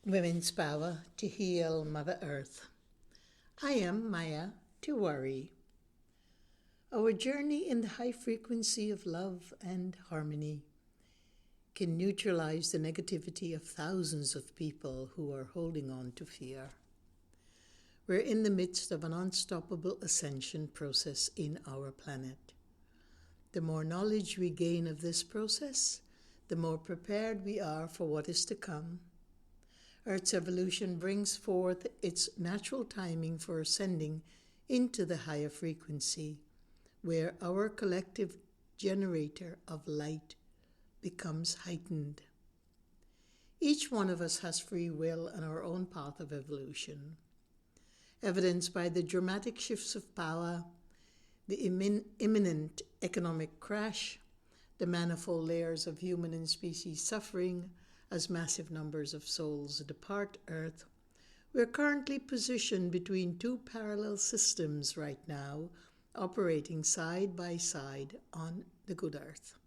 Women's Power to Heal Mother Earth. I am Maya Tiwari. Our journey in the high frequency of love and harmony can neutralize the negativity of thousands of people who are holding on to fear. We're in the midst of an unstoppable ascension process in our planet. The more knowledge we gain of this process, the more prepared we are for what is to come. Earth's evolution brings forth its natural timing for ascending into the higher frequency, where our collective generator of light becomes heightened. Each one of us has free will and our own path of evolution, evidenced by the dramatic shifts of power, the imminent economic crash, the manifold layers of human and species suffering as massive numbers of souls depart Earth. We're currently positioned between two parallel systems right now, operating side by side on the good Earth.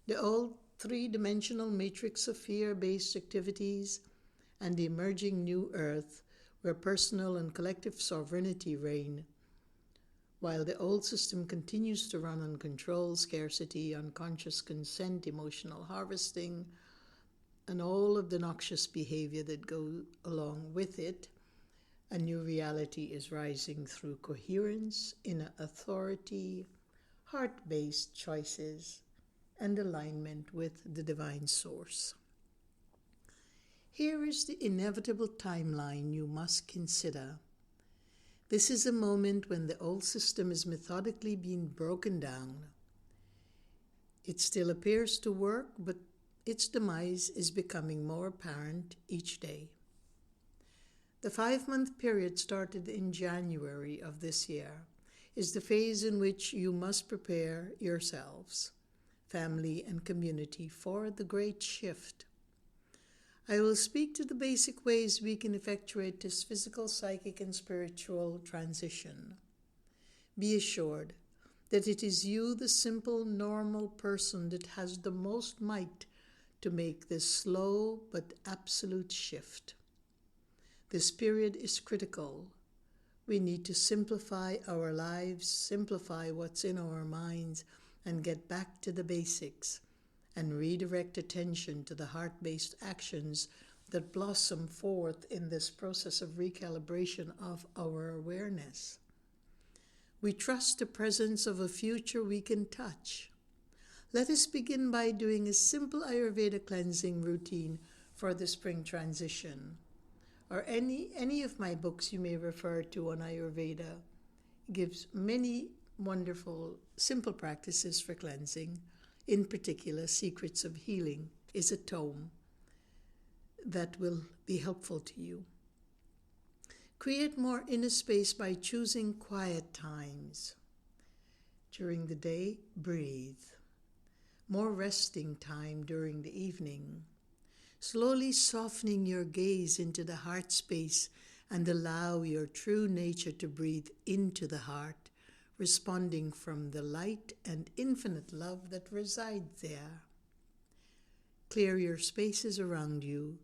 The old three-dimensional matrix of fear-based activities and the emerging new Earth, where personal and collective sovereignty reign, while the old system continues to run on control, scarcity, unconscious consent, emotional harvesting, and all of the noxious behavior that goes along with it. A new reality is rising through coherence, inner authority, heart-based choices, and alignment with the divine source. Here is the inevitable timeline you must consider. This is a moment when the old system is methodically being broken down. It still appears to work, but its demise is becoming more apparent each day. The 5-month period started in January of this year is the phase in which you must prepare yourselves, family and community, for the great shift. I will speak to the basic ways we can effectuate this physical, psychic, and spiritual transition. Be assured that it is you, the simple, normal person, that has the most might to make this slow but absolute shift. This period is critical. We need to simplify our lives, simplify what's in our minds, and get back to the basics, and redirect attention to the heart-based actions that blossom forth in this process of recalibration of our awareness. We trust the presence of a future we can touch. Let us begin by doing a simple Ayurveda cleansing routine for the spring transition. Or any of my books you may refer to on Ayurveda gives many wonderful, simple practices for cleansing. In particular, Secrets of Healing is a tome that will be helpful to you. Create more inner space by choosing quiet times. During the day, breathe. More resting time during the evening. Slowly softening your gaze into the heart space and allow your true nature to breathe into the heart, responding from the light and infinite love that resides there. Clear your spaces around you.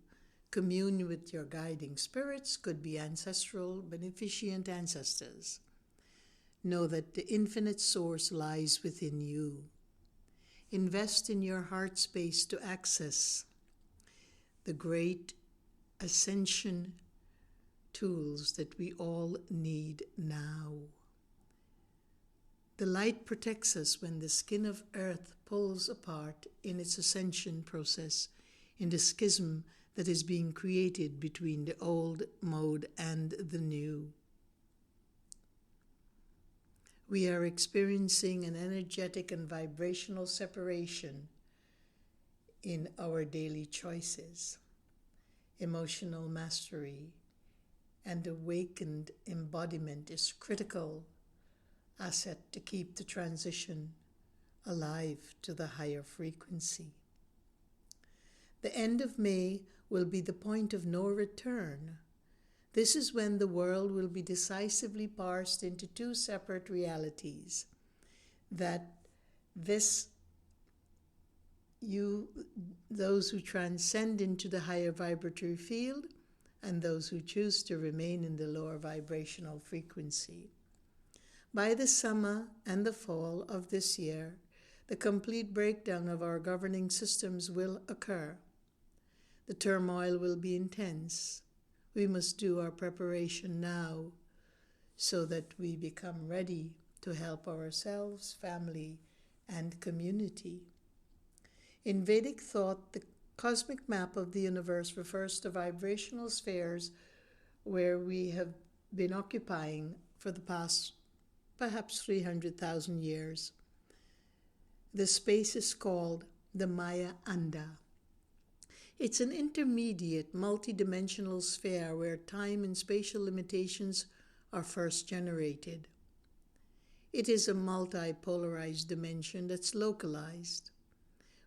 Commune with your guiding spirits, could be ancestral, beneficent ancestors. Know that the infinite source lies within you. Invest in your heart space to access the great ascension tools that we all need now. The light protects us when the skin of earth pulls apart in its ascension process, in the schism that is being created between the old mode and the new. We are experiencing an energetic and vibrational separation in our daily choices. Emotional mastery and awakened embodiment is critical asset to keep the transition alive to the higher frequency. The end of May will be the point of no return. This is when the world will be decisively parsed into two separate realities. That this those who transcend into the higher vibratory field, and those who choose to remain in the lower vibrational frequency. By the summer and the fall of this year, the complete breakdown of our governing systems will occur. The turmoil will be intense. We must do our preparation now so that we become ready to help ourselves, family, and community. In Vedic thought, the cosmic map of the universe refers to vibrational spheres where we have been occupying for the past perhaps 300,000 years. The space is called the Maya Anda. It's an intermediate, multidimensional sphere where time and spatial limitations are first generated. It is a multipolarized dimension that's localized,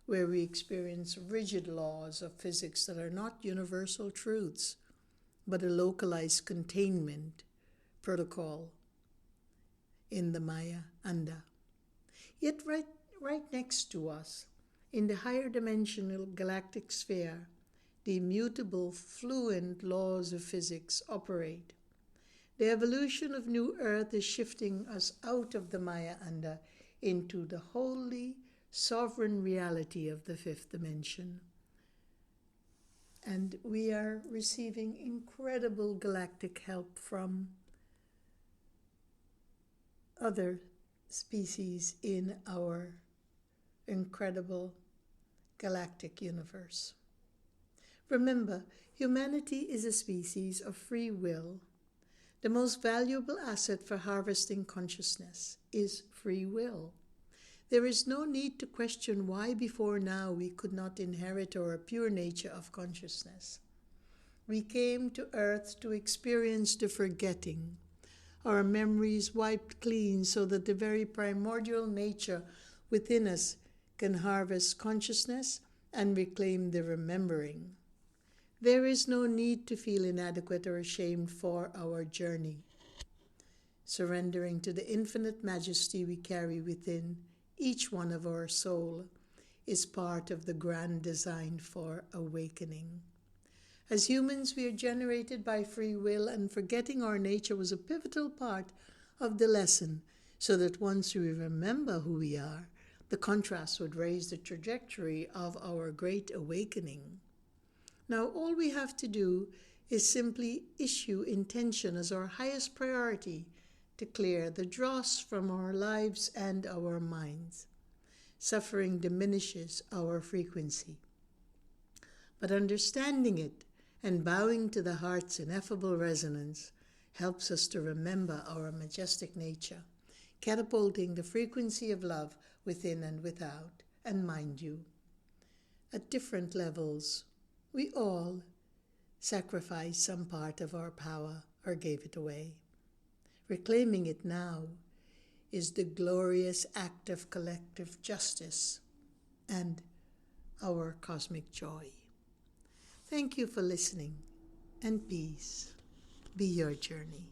where we experience rigid laws of physics that are not universal truths, but a localized containment protocol in the Maya Anda. Yet right next to us, in the higher dimensional galactic sphere, the immutable, fluent laws of physics operate. The evolution of New Earth is shifting us out of the Maya Anda into the holy, sovereign reality of the fifth dimension. And we are receiving incredible galactic help from other species in our incredible galactic universe. Remember, humanity is a species of free will. The most valuable asset for harvesting consciousness is free will. There is no need to question why before now we could not inherit our pure nature of consciousness. We came to Earth to experience the forgetting, our memories wiped clean so that the very primordial nature within us can harvest consciousness and reclaim the remembering. There is no need to feel inadequate or ashamed for our journey. Surrendering to the infinite majesty we carry within each one of our soul is part of the grand design for awakening. As humans, we are generated by free will, and forgetting our nature was a pivotal part of the lesson, so that once we remember who we are, the contrast would raise the trajectory of our great awakening. Now, all we have to do is simply issue intention as our highest priority to clear the dross from our lives and our minds. Suffering diminishes our frequency. But understanding it and bowing to the heart's ineffable resonance helps us to remember our majestic nature, catapulting the frequency of love within and without. And mind you, at different levels, we all sacrificed some part of our power or gave it away. Reclaiming it now is the glorious act of collective justice and our cosmic joy. Thank you for listening, and peace be your journey.